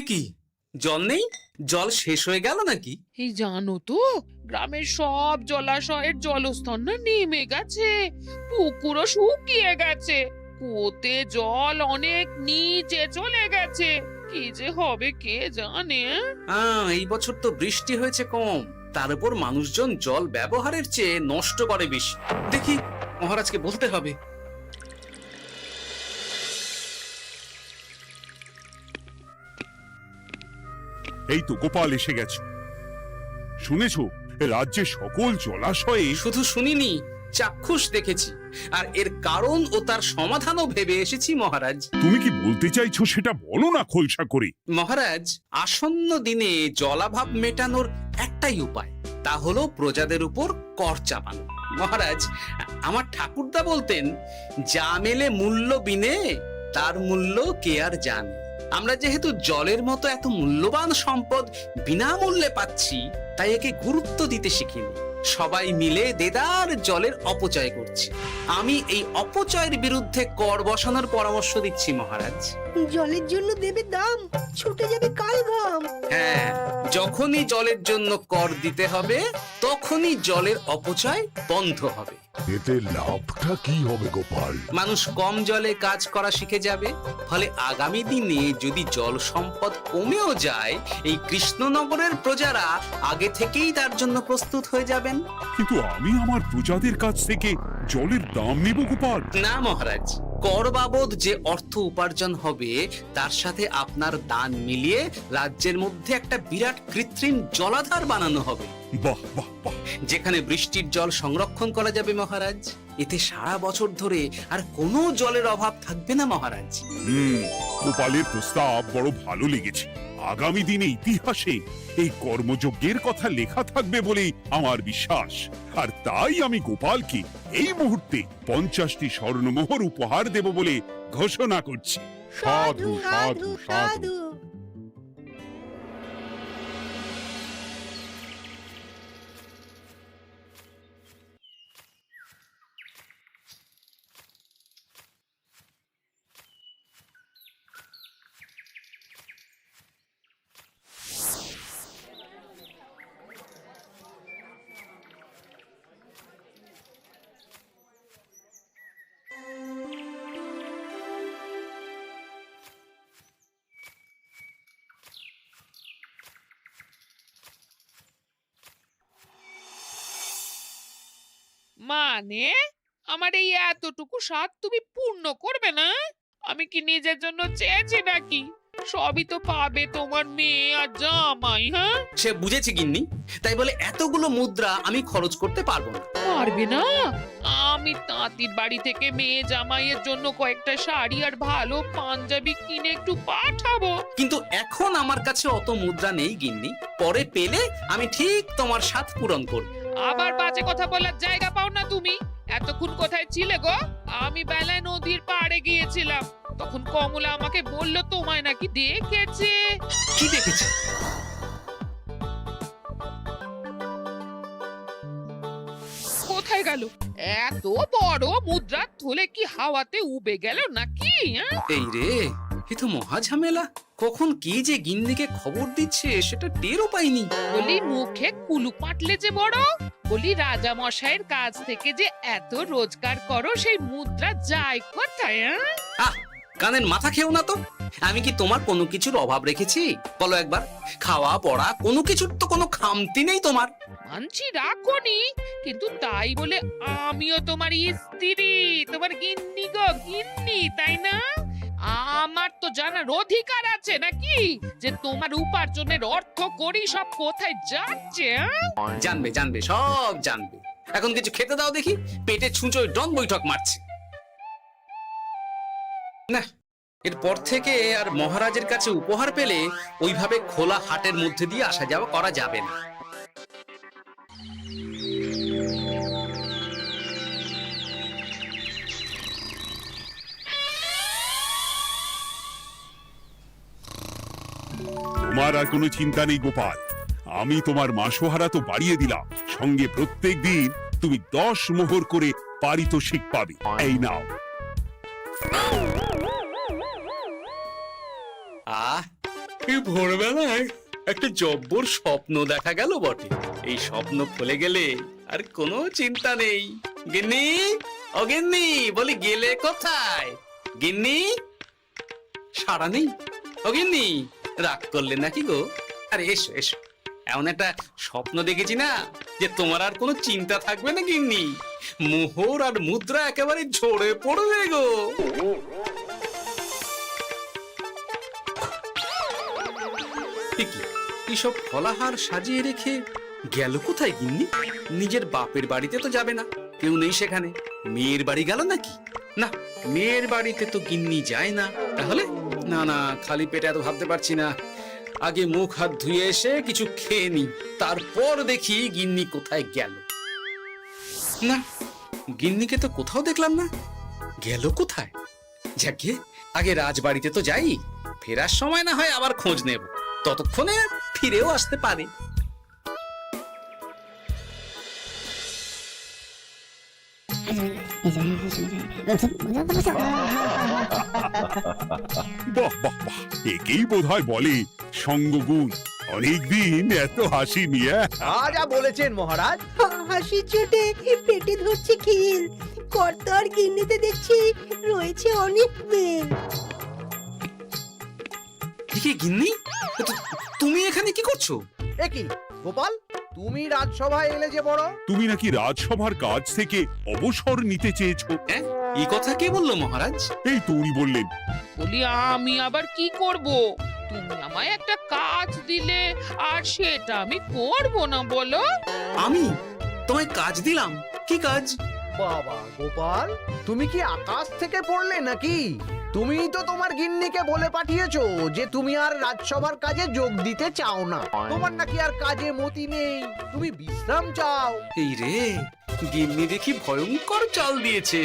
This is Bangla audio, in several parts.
কি জল নেই? জল শেষ হয়ে গেল নাকি? এই জানো তো, গ্রামের সব জলাশয়ের জলস্তর না নেমে গেছে, পুকুরও শুকিয়ে গেছে, কুয়োতে জল অনেক নিচে চলে গেছে। কি যে হবে কে জানে। এই বছর তো বৃষ্টি হয়েছে কম, তার উপর মানুষজন জল ব্যবহারের চেয়ে নষ্ট করে বেশি। দেখি মহারাজকে বলতে হবে। এই তো গোপাল এসে গেছে। শুনেছো, রাজ্যে সকল জলাশয়ে শুধু শুনিনি, চাক্ষুষ দেখেছি, আর এর কারণ ও তার সমাধানও ভেবে এসেছি মহারাজ। তুমি কি বলতে চাইছো সেটা বলো না খোলসা করে। মহারাজ, আসন্ন দিনে জলাভাব মেটানোর একটাই উপায়, তা হলো প্রজাদের উপর কর চাপানো। মহারাজ, আমার ঠাকুরদা বলতেন, যা মেলে মূল্য বিনে তার মূল্য কে আর জানে। আমরা যেহেতু জলের মতো এত মূল্যবান সম্পদ বিনামূল্যে পাচ্ছি, তাই একে গুরুত্ব দিতে শিখিনি। সবাই মিলে দেদার জলের অপচয় করছি। আমি এই অপচয়ের বিরুদ্ধে কর বসানোর পরামর্শ দিচ্ছি মহারাজ। জলের জন্য দেবে দাম, ছুটে যাবে কাল ঘাম। হ্যাঁ, যখনই জলের জন্য কর দিতে হবে, তখনই জলের অপচয় বন্ধ হবে। এতে লাভটা কি হবে গোপাল? মানুষ কম জলে কাজ করা শিখে যাবে, ফলে আগামী দিনে যদি জল সম্পদ কমেও যায়, এই কৃষ্ণনগরের প্রজারা আগে থেকেই তার জন্য প্রস্তুত হয়ে যাবেন। কিন্তু আমি আমার প্রজাদের কাছ থেকে জলের দাম নেব গোপাল? না মহারাজ, কর বাবদ যে অর্থ উপার্জন হবে, তার সাথে আপনার দান মিলিয়ে রাজ্যের মধ্যে একটা বিরাট কৃত্রিম জলাধার বানানো হবে। বাহ বাহ বাহ! যেখানে বৃষ্টির জল সংরক্ষণ করা যাবে মহারাজ। এতে সারা বছর ধরে আর কোনো জলের অভাব থাকবে না মহারাজ। গোপালের প্রস্তাব বড় ভালো লেগেছে। আগামী দিনে ইতিহাসে এই কর্মযজ্ঞের কথা লেখা থাকবে বলেই আমার বিশ্বাস। আর তাই আমি গোপালকে এই মুহূর্তে 50টি স্বর্ণমোহর উপহার দেব বলে ঘোষণা করছি। সাধু সাধু সাধু। মানে আমার এই এতটুকু স্বাদ তুমি পূর্ণ করবে না? আমি কি নিজের জন্য চেয়েছি নাকি? সবই তো পাবে তোমার মেয়ে আর জামাই। হ্যাঁ, সে বুঝেছি গিন্নি, তাই বলে এতগুলো মুদ্রা আমি খরচ করতে পারবো না। পারবে না? আমি তাঁতির বাড়ি থেকে মেয়ে জামাইয়ের জন্য কয়েকটা শাড়ি আর ভালো পাঞ্জাবি কিনে একটু পাঠাবো। কিন্তু এখন আমার কাছে অত মুদ্রা নেই গিন্নি, পরে পেলে আমি ঠিক তোমার স্বাদ পূরণ করব। আবার বাজে কথা বলার জায়গা পাও না তুমি। এতক্ষণ কোথায় ছিলে গো? আমি বেলায় নদীর পাড়ে গিয়েছিলাম, তখন কমলা আমাকে বলল তোমায় নাকি দেখেছে। কি দেখেছি? কোথায় গেল? এত বড় মুদ্রা থলে কি হাওয়াতে উবে গেল নাকি? এই রে, এ তো মহা ঝামেলা। কখন কি যে গিন্নিকে খবর দিচ্ছে সেটা টেরও পাইনি। বলি মুখে কুলু পাটলে যে বড়, বলি রাজা মশাইয়ের কাছ থেকে যে এত রোজগার করো, সেই মুদ্রা যায় কোথায়? আহ, কানের মাথা খেও না তো। আমি কি তোমার কোনো কিছুর অভাব রেখেছি? বলো একবার। খাওয়া পড়া কোনো কিছুর তো কোনো খামতি নেই তোমার। মানছি রাখোনি, কিন্তু তাই বলে আমিও তোমার স্ত্রী, তোমার গিন্নি গো গিন্নি, তাই না? আমার তো জানার অধিকার আছে নাকি যে তোমার উপার্জনের অর্থ করি সব কোথায় যাচ্ছে? জানবে জানবে, সব জানবে। এখন কিছু খেতে দাও দেখি, পেটে ছুঁচোয় ডন বৈঠক মারছে। না, এরপর থেকে আর মহারাজের কাছে উপহার পেলে ওইভাবে খোলা হাটের মধ্যে দিয়ে আসা যাওয়া করা যাবে না। তোমার আর কোনো চিন্তা নেই গোপাল। আমি তোমার মাসোহারা তো বাড়িয়ে দিলাম, সঙ্গে প্রত্যেক দিন তুমি 10 মোহর করে পারিতোষিক পাবে। এই নাও। এই ভোরবেলায় একটা জব্বর স্বপ্ন দেখা গেল বটে। এই স্বপ্ন খুলে গেলে আর কোনো চিন্তা নেই। গিন্নি, ও গিন্নি, বলি গেলে কোথায়? গিন্নি, সাড়া নেই। ও গিন্নি, রাগ করলে নাকি গো? আরে এসো এসো, এমন একটা স্বপ্ন দেখেছি না যে তোমার আর কোনো চিন্তা থাকবে না গিন্নি। মোহর আর মুদ্রা একেবারে ঝরে পড়বে গো। এইসব ফলাহার সাজিয়ে রেখে গেল কোথায় গিন্নি? নিজের বাপের বাড়িতে তো যাবে না, কেউ নেই সেখানে। মেয়ের বাড়ি গেল নাকি? না, মেয়ের বাড়িতে তো গিন্নি যায় না। তাহলে না না, খালি পেটে এত ভাবতে পারছি না। আগে মুখ হাত ধুয়ে এসে কিছু খেয়ে নি, তারপর দেখি গিন্নি কোথায় গেল। না, গিন্নিকে তো কোথাও দেখলাম না। গেল কোথায়? যাকে আগে রাজবাড়িতে তো যাই, ফেরার সময় না হয় আবার খোঁজ নেব, ততক্ষণে ফিরেও আসতে পারে। বাহ বাহ বাহ, একেই বোধহয় বলে সঙ্গগুণ। অনেকদিন এত হাসি নিয়ে। যা বলেছেন মহারাজ। হাসির চোটে পেটে ধরছে খিল। কর্তার গিন্নিতে দেখছি রয়েছে অনেক মেল। কি গিন্নি, তুমি এখানে কি করছো? কি গোপাল, তুমি রাজসভায় এলে যে বড়? তুমি নাকি রাজসভার কাজ থেকে অবসর নিতে চেয়েছো? হ্যাঁ, এই কথা কে বললো মহারাজ? এই তো উনি বললেন। বলি আমি আবার কি করব? তুমি আমায় একটা কাজ দিলে আর সেটা আমি করব না বলো? আমি তোমায় কাজ দিলাম? কি কাজ? বাবা গোপাল, তুমি কি আকাশ থেকে পড়লে নাকি? তুমিই তো তোমার গিন্নিকে বলে পাঠিয়েছো যে তুমি আর রাজসভার কাজে যোগ দিতে চাও না। তোমার নাকি আর কাজে মতি নেই, তুমি বিশ্রাম চাও। এই রে, গিন্নি দেখি ভয়ঙ্কর চাল দিয়েছে।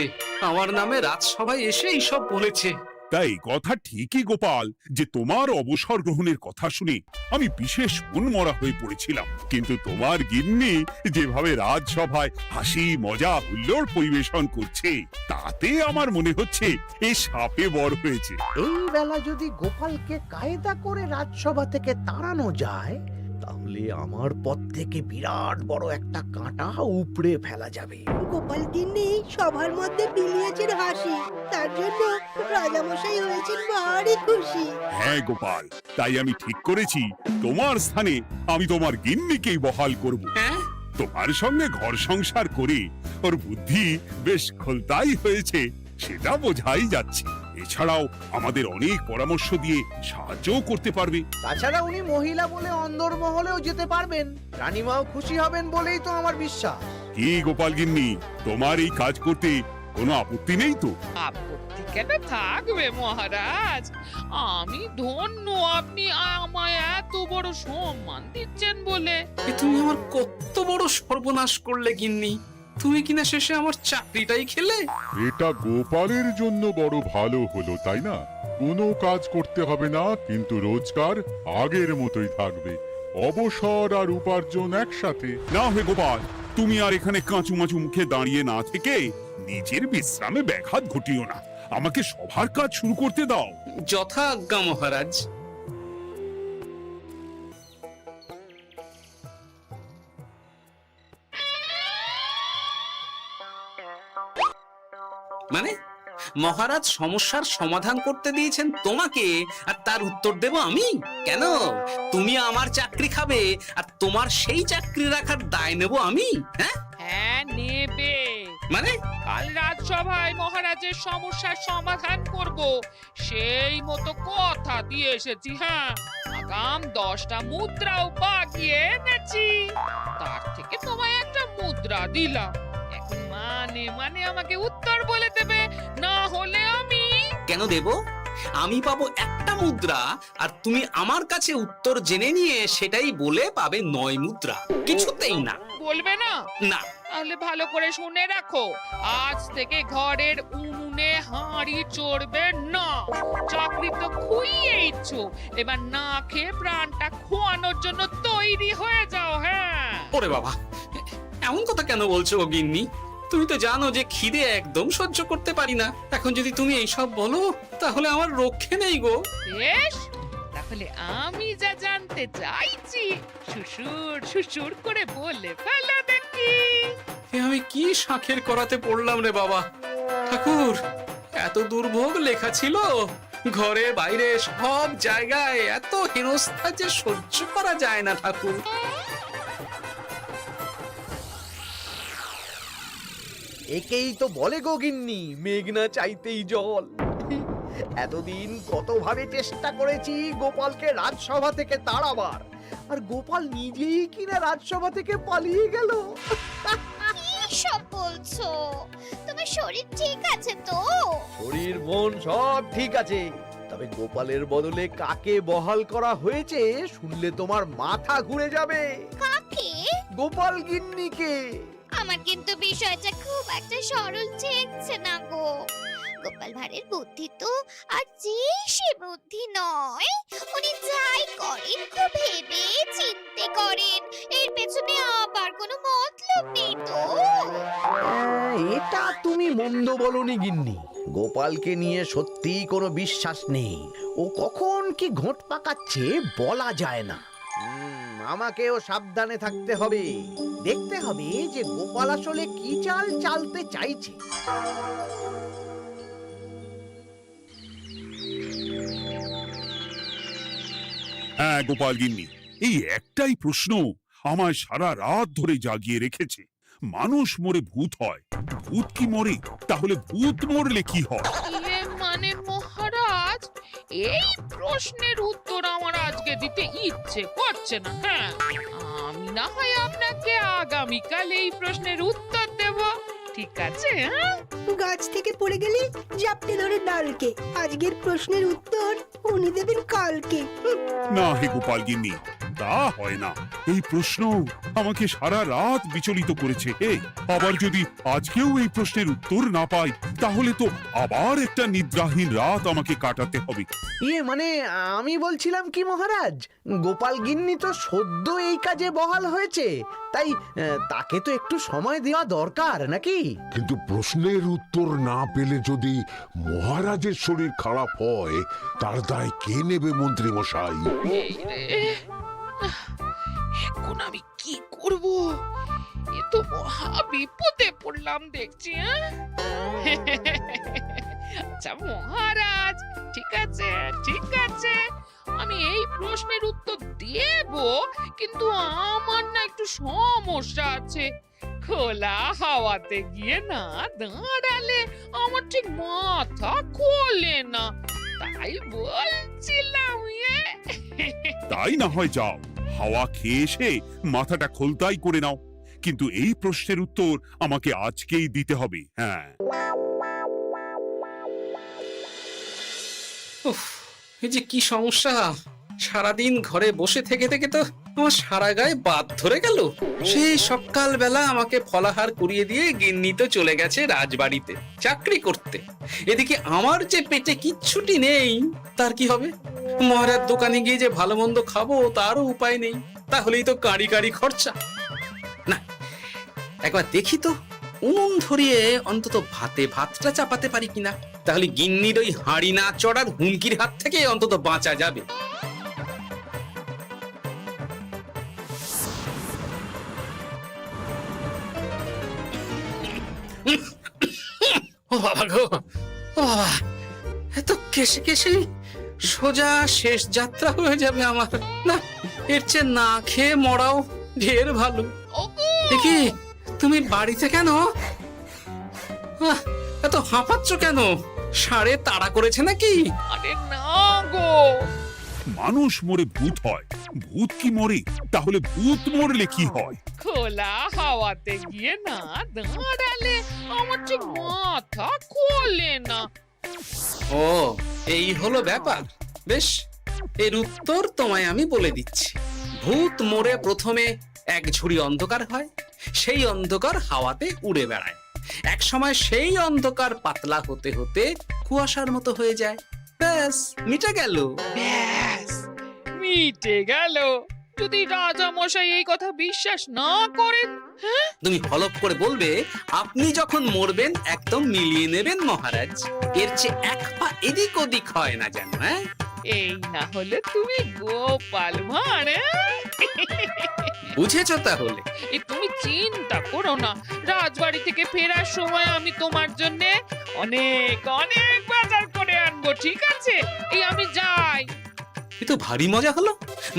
আমার নামে রাজসভায় এসে এইসব বলেছে। তাই কথা ঠিকই গোপাল, যে তোমার অবসর গ্রহণের কথা শুনে আমি বিশেষ মনমরা হয়ে পড়েছিলাম। কিন্তু তোমার গিন্নি যেভাবে রাজসভায় হাসি মজা হুল্লোড় পরিবেশন করছে, তাতে আমার মনে হচ্ছে এ সাপে বড় হয়েছে। এই বেলা যদি গোপালকে কায়দা করে রাজসভা থেকে তাড়ানো যায়, তাহলে আমার পথ থেকে বিরাট বড় একটা কাঁটা উপড়ে ফেলা যাবে। গোপাল গিন্নি সবার মধ্যে বিলিয়েছেন হাসি, তার জন্য রাজামশাই হয়েছেন ভারী খুশি। হ্যাঁ গোপাল, তাই আমি ঠিক করেছি তোমার স্থানে আমি তোমার গিন্নিকেই বহাল করব। হ্যাঁ, তোমার সঙ্গে ঘর সংসার করে ওর বুদ্ধি বেশ খোলতাই হয়েছে, সেটা বোঝাই যাচ্ছে। এছাড়াও আমাদের অনেক পরামর্শ দিয়ে সাহায্যও করতে পারবে। তাছাড়া উনি মহিলা বলে অন্দরমহলেও যেতে পারবেন, রানীমাও খুশি হবেন বলেই তো আমার বিশ্বাস। কি গোপাল গিন্নি, তোমার এই কাজ করতে কোনো আপত্তি নেই তো? আপত্তি কেন থাকবে মহারাজ? আমি ধন্য আপনি আমায় এত বড় সম্মান দিচ্ছেন বলে। এ তুমি আমার কত বড় সর্বনাশ করলে গিন্নি। তুমি কিনা শেষে আমার চাকরিটাই খেলে। এটা গোপালের জন্য বড় ভালো হলো, তাই না? কোনো কাজ করতে হবে না, কিন্তু রোজগার আগের মতোই থাকবে। অবসর আর উপার্জন একসাথে। না হয় গোপাল, তুমি আর এখানে কাঁচুমাচু মুখে দাঁড়িয়ে না থেকে নিজের বিশ্রামে ব্যাঘাত ঘটিও না। আমাকে সবার কাজ শুরু করতে দাও। যথা আজ্ঞা মহারাজ। মানে মহারাজ সমস্যার সমাধান করতে দিয়েছেন তোমাকে, আর তার উত্তর দেব আমি? কেন? তুমি আমার চাকরি খাবে আর তোমার সেই চাকরি রাখার দায় নেব আমি? হ্যাঁ হ্যাঁ, নেবে। মানে কাল রাজসভায় মহারাজের সমস্যার সমাধান করব, সেই মতো কথা দিয়ে এসেছি। হ্যাঁ, আগাম 10টা মুদ্রাও বাগিয়ে এনেছি। তার থেকে তোমায় একটা মুদ্রা দিলাম। এখন মানে আমাকে উত্তর বলে দেবে, না হলে আমি কেন দেব? আমি পাবো একটা মুদ্রা, আর তুমি আমার কাছে উত্তর জেনে নিয়ে সেটাই বলে পাবে 9 মুদ্রা। কিছুতেই না। বলবে না? না। তাহলে ভালো করে শুনে রাখো, আজ থেকে ঘরের উনুনে হাঁড়ি চড়বে না। চাকরি তো খুইয়েইছো, এবার না খেয়ে প্রাণটা খোয়ানোর জন্য তৈরি হয়ে যাও। হ্যাঁ। ওরে বাবা, এমন কথা কেন বলছো গো গিন্নি? তুমি তো জানো যে খিদে একদম সহ্য করতে পারি না। এখন যদি তুমি এইসব বলো, তাহলে আমার রক্ষে নেই গো। বেশ, তাহলে তাহলে আমি যা জানতে চাইছি সুসুর সুসুর করে বলে ফেলো দেখি। এ আমি কি শাঁখের করাতে পড়লাম রে বাবা! ঠাকুর, এত দুর্ভোগ লেখা ছিল, ঘরে বাইরে সব জায়গায় এত হেনস্থা যে সহ্য করা যায় না ঠাকুর। একেই তো বলে গো গিন্নি, মেঘ না চাইতেই জল। এতদিন কতভাবে চেষ্টা করেছি গোপালকে রাজসভা থেকে তাড়াবার, আর গোপাল নিজেই কিনা রাজসভা থেকে পালিয়ে গেল। সব বলছো? তোমার শরীর ঠিক আছে তো? শরীর মন সব ঠিক আছে, তবে গোপালের বদলে কাকে বহাল করা হয়েছে শুনলে তোমার মাথা ঘুরে যাবে। কাকে? গোপাল গিন্নিকে। আমার কিন্তু বিষয়টা খুব একটা সরল ঠেকছে না গো। গোপাল ভাঁড়ের বুদ্ধি তো আর যে সে বুদ্ধি নয়। উনি যাই করেন খুব ভেবে চিন্তে করেন, এর পেছনে আবার কোনো মতলব নেই তো। এটা তুমি মন্দ বলনি গিন্নি। গোপালকে নিয়ে সত্যি কোনো বিশ্বাস নেই। ও কখন কি ঘোট পাকাচ্ছে বলা যায় না। আমাকেও সাবধানে থাকতে হবে। দেখতে হবে যে গোপাল আসলে কি চাল চালতে চাইছে। হ্যাঁ গোপাল গিন্নি, এই একটাই প্রশ্ন আমায় সারা রাত ধরে জাগিয়ে রেখেছে। মানুষ মরে ভূত হয়, ভূত কি মরে? তাহলে ভূত মরলে কি হয়? ইয়ে মানে মহারাজ, এই প্রশ্নের উত্তর আমার আজকে দিতে ইচ্ছে করছে না। হ্যাঁ, আমি না হয় আপনাকে আগামীকাল এই প্রশ্নের উত্তর দেব, ঠিক আছে? হ্যাঁ, গাছ থেকে পড়ে গেলে জাপটে ধরে ডালকে। আজকের প্রশ্নের উত্তর উনি দেবেন কালকে। না হে গোপাল গিন্নি, তা হয় না। এই প্রশ্ন আমাকে সারা রাত বিচলিত করেছে। আবার যদি আজকেও এই প্রশ্নের উত্তর না পাই, তাহলে তো আবার একটা নিদ্রাহীন রাত আমাকে কাটাতে হবে। ইয়ে মানে আমি বলছিলাম কি মহারাজ, গোপাল গিন্নি তো সদ্য এই কাজে বহাল হয়েছে, তাই তাকে তো একটু সময় দেওয়া দরকার নাকি? কিন্তু প্রশ্নের উত্তর না পেলে যদি মহারাজের শরীর খারাপ হয়, তার দায় কে নেবে মন্ত্রী মশাই? এই রে, এখন আমি কি করব? এ তো মহা বিপদে পড়লাম দেখছি। আচ্ছা মহারাজ, ঠিক আছে ঠিক আছে, আমি এই প্রশ্নের উত্তর দেব, কিন্তু আমার না একটু সমস্যা আছে। খোলা হাওয়াতে গিয়ে না দাঁড়ালে আমার ঠিক মাথা খোলে না, তাই বলছিলাম। তাই না হয় যাও, হাওয়া খেয়ে এসে মাথাটা খোলতাই করে নাও, কিন্তু এই প্রশ্নের উত্তর আমাকে আজকেই দিতে হবে। হ্যাঁ, উফ, এই যে কি সমস্যা! সারাদিন ঘরে বসে থেকে থেকে তো আমার সারা গায়ে বাদ ধরে গেল। সেই সকালবেলা আমাকে ফলাহার করিয়ে দিয়ে গিন্নি তো চলে গেছে রাজবাড়িতে চাকরি করতে। এদিকে আমার যে পেটে কিচ্ছুটি নেই, তার কি হবে? মহারাজ দোকানে গিয়ে যে ভালো মন্দ খাবো তারও উপায় নেই, তাহলেই তো কাঁড়ি কাঁড়ি খরচা। না, একবার দেখি তো উনুন ধরিয়ে অন্তত ভাতটা চাপাতে পারি কিনা, তাহলে গিন্নির ওই হাঁড়ি না চড়ার হুমকির হাত থেকে অন্তত বাঁচা যাবে। ও বাবা গো, ও বাবা, এত কেসে কেসে সোজা শেষ যাত্রা হয়ে যাবে আমার। না, এর চেয়ে না খেয়ে মরাও ঢের ভালো। দেখি তুমি বাড়িতে কেন? এত হাঁপাচ্ছ কেন? ষাঁড়ে তাড়া করেছে নাকি? আরে না গো, মানুষ মরে ভূত হয়, ভূত কি মরে? তাহলে ভূত মরলে কি হয়? খোলা হাওয়াতে গিয়ে না দাঁড়ালে আমার ঠিক মাথা খোলে না। ও, এই হলো ব্যাপার। বেশ, এর উত্তর তোমায় আমি বলে দিচ্ছি। ভূত মরে প্রথমে এক ঝুড়ি অন্ধকার হয়, সেই অন্ধকার হাওয়াতে উড়ে বেড়ায়। এক সময় সেই অন্ধকার পাতলা হতে হতে কুয়াশার মতো হয়ে যায়। ব্যাস, মিটে গেল। ব্যাস, মিটে গেল। যদি রাজা মশাই এই কথা বিশ্বাস না করেন, তুমি হলপ করে বলবে আপনি যখন মরবেন একদম মিলিয়ে নেবেন মহারাজ, এর চেয়ে এক পা এদিক ওদিক হয় না যেন। হ্যাঁ, এই না হলে তুমি গোপাল ভাঁড় বুঝেছো তাহলে? এই তুমি চিন্তা করো না, রাজবাড়ি থেকে ফেরার সময় আমি তোমার জন্য অনেক অনেক বাজার করে আনবো, ঠিক আছে? এই আমি যাই। এ তো ভারী মজা হলো।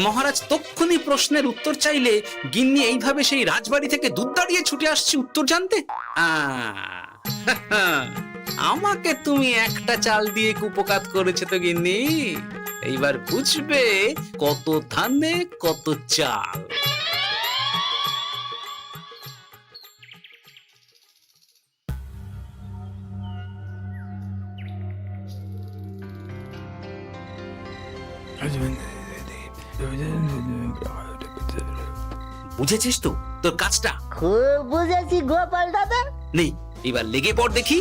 মহারাজ তক্ষুনি প্রশ্নের উত্তর চাইলে গিন্নি এইভাবে সেই রাজবাড়ি থেকে দুধ দাঁড়িয়ে ছুটে আসছে উত্তর জানতে। আমাকে তুমি একটা চাল দিয়ে কুপকাত করেছো তো গিন্নি। এইবার বুঝবে কত ধানে কত চাল। বুঝেছিস তো তোর কাজটা? খুব বুঝেছি গোপাল দাদা। নেই, এবার লেগে পড় দেখি।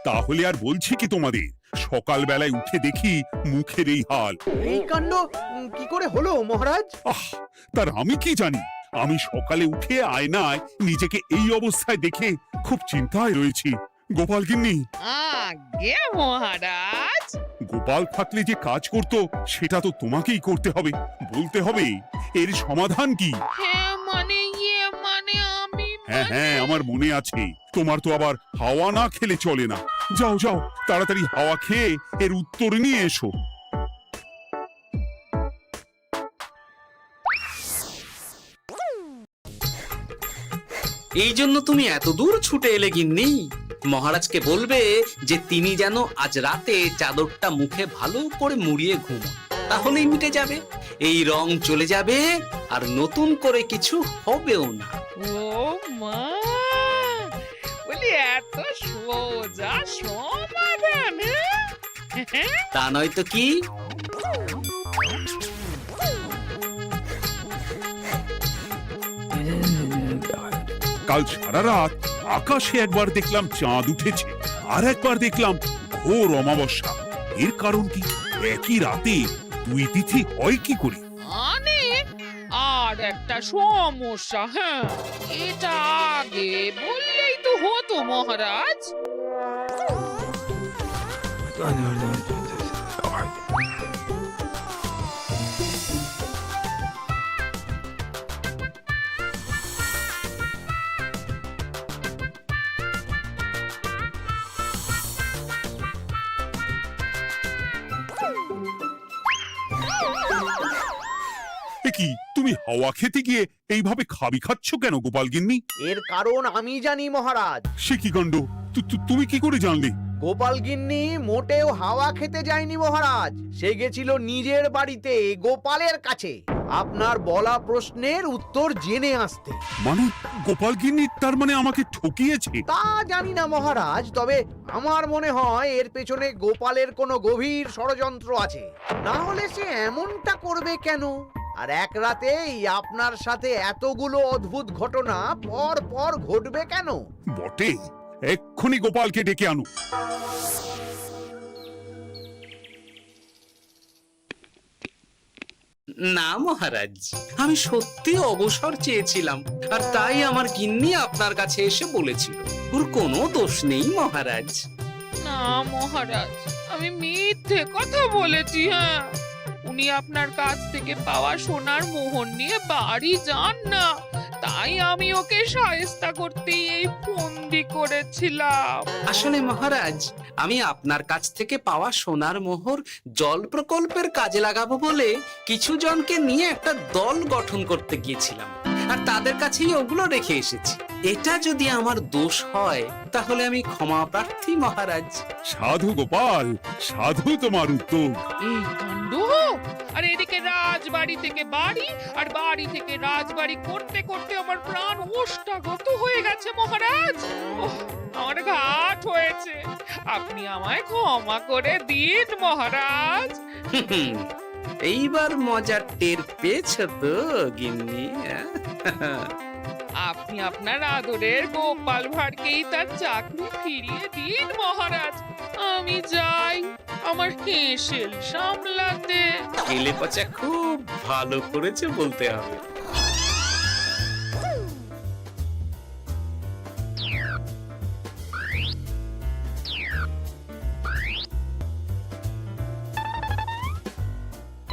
তাহলে আর বলছি কি তোমাদের, সকালবেলায় উঠে দেখি মুখের এই হাল। এই কাণ্ড কি করে হলো মহারাজ? আহ, তার আমি কি জানি। আমি সকালে উঠে আয়নায় নিজেকে এই অবস্থায় দেখে খুব চিন্তায় রয়েছি। গোপাল গিন্নি, আগে মহারাজ, গোপাল থাকলে যে কাজ করতো সেটা তো তোমাকেই করতে হবে, বলতে হবে এর সমাধান কি। হ্যাঁ মানে আমি হ্যাঁ হ্যাঁ, আমার মনে আছে। তোমার তো আবার হাওয়া না খেলে চলে না। যাও যাও, তাড়াতাড়ি হাওয়া খেয়ে এর উত্তর নিয়ে এসো। এই জন্য তুমি এত দূর ছুটে এলে গিন্নি? মহারাজকে বলবে যে তিনি যেন আজ রাতে চাদরটা মুখে ভালো করে মুড়িয়ে ঘুমোন, তাহলেই মিটে যাবে। এই রং চলে যাবে আর নতুন করে কিছু হবেও না। ও মা, বলি এত সোজা সমাধান? হ্যাঁ? তা নয় তো কি? কাল সারা রাত আকাশে একবার দেখলাম চাঁদ উঠেছে, আর একবার দেখলাম ঘোর অমাবস্যা। এর কারণ কি? একই রাতে দুই তিথি হয় কি করে? আর একটা সমস্যা, হ্যাঁ, এটা আগে বললেই তো হতো মহারাজ। এ কি, তুমি হাওয়া খেতে গিয়ে এইভাবে খাবি খাচ্ছ কেন গোপাল গিন্নি? এর কারণ আমি জানি মহারাজ। সে কি কাণ্ড, তুমি কি করে জানলে? গোপাল গিন্নি মোটেও হাওয়া খেতে যায়নি মহারাজ, সে গেছিল নিজের বাড়িতে গোপালের কাছে আপনার বলা প্রশ্নের উত্তর জেনে আসতে। মানে গোপাল গিন্নি তার মানে আমাকে ঠকিয়েছে? তা জানি না মহারাজ, তবে আমার মনে হয় এর পেছনে গোপালের কোনো গভীর ষড়যন্ত্র আছে, না হলে সে এমনটা করবে কেন? আর এক রাতেই আপনার সাথে এতগুলো অদ্ভুত ঘটনা পর পর ঘটবে কেন? বটে, এক্ষুনি গোপালকে ডেকে আনো। না মহারাজ, আমি সত্যি অবসর চেয়েছিলাম, আর তাই আমার গিন্নি আপনার কাছে এসে বলেছিল। ওর কোনো দোষ নেই মহারাজ। না মহারাজ, আমি মিথ্যে কথা বলেছি। হ্যাঁ, উনি আপনার কাছ থেকে পাওয়া সোনার মোহর নিয়ে বাড়ি যান না, তাই আমি ওকে শায়েস্তা করতে এই ফন্দি করেছিলাম। আসলে মহারাজ, আমি আপনার কাছ থেকে পাওয়া সোনার মোহর জল প্রকল্পের কাজে লাগাবো বলে কিছু জনকে নিয়ে একটা দল গঠন করতে গিয়েছিলাম, আর তাদের কাছেই ওগুলো রেখে এসেছি। এটা যদি আমার দোষ হয় তাহলে আমি ক্ষমা প্রার্থী মহারাজ। সাধু গোপাল, সাধু তোমার উত্তর। এই কাণ্ড! আর এদিকে রাজবাড়ি থেকে বাড়ি, আর বাড়ি থেকে রাজবাড়ি করতে করতে আমার প্রাণ ওষ্ঠাগত হয়ে গেছে মহারাজ। ওহ, আমার ঘাট হয়েছে, আপনি আমায় ক্ষমা করে দিন মহারাজ। এইবার মজার টের পেয়েছ তো গিন্নি? আপনি আপনার আদরের গোপাল ভাঁড়কেই তার চাকরি ফিরিয়ে দিন মহারাজ। আমি যাই আমার হেসেল সামলাতে। কেলে পচা খুব ভালো করেছে বলতে হবে।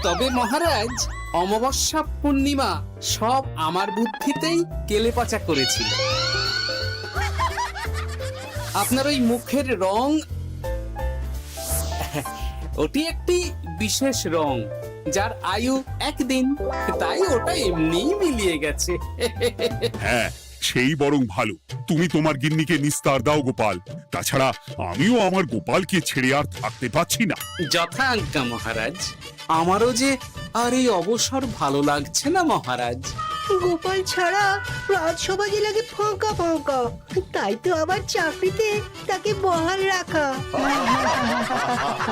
তবে মহারাজ, অমাবস্যা পূর্ণিমা সব আমার বুদ্ধিতেই কেলেপচা করেছিল। আপনার ওই মুখের রং, ওটি একটি বিশেষ রং যার আয়ু একদিন, তাই ওটা এমনিই মিলিয়ে গেছে। হ্যাঁ, সেই বরং ভালো। তুমি তোমার গিন্নিকে নিস্তার দাও গোপাল। তাছাড়া আমিও আমার গোপালকে ছেড়ে আর থাকতে পারছি না। যথা আজ্ঞা মহারাজ। আমারও যে আর এই অবসর ভালো লাগছে না মহারাজ। গোপাল ছাড়া রাজসভা যে লাগে ফাঁকা ফাঁকা, তাই তো আবার চাকরিতে তাকে বহাল রাখা।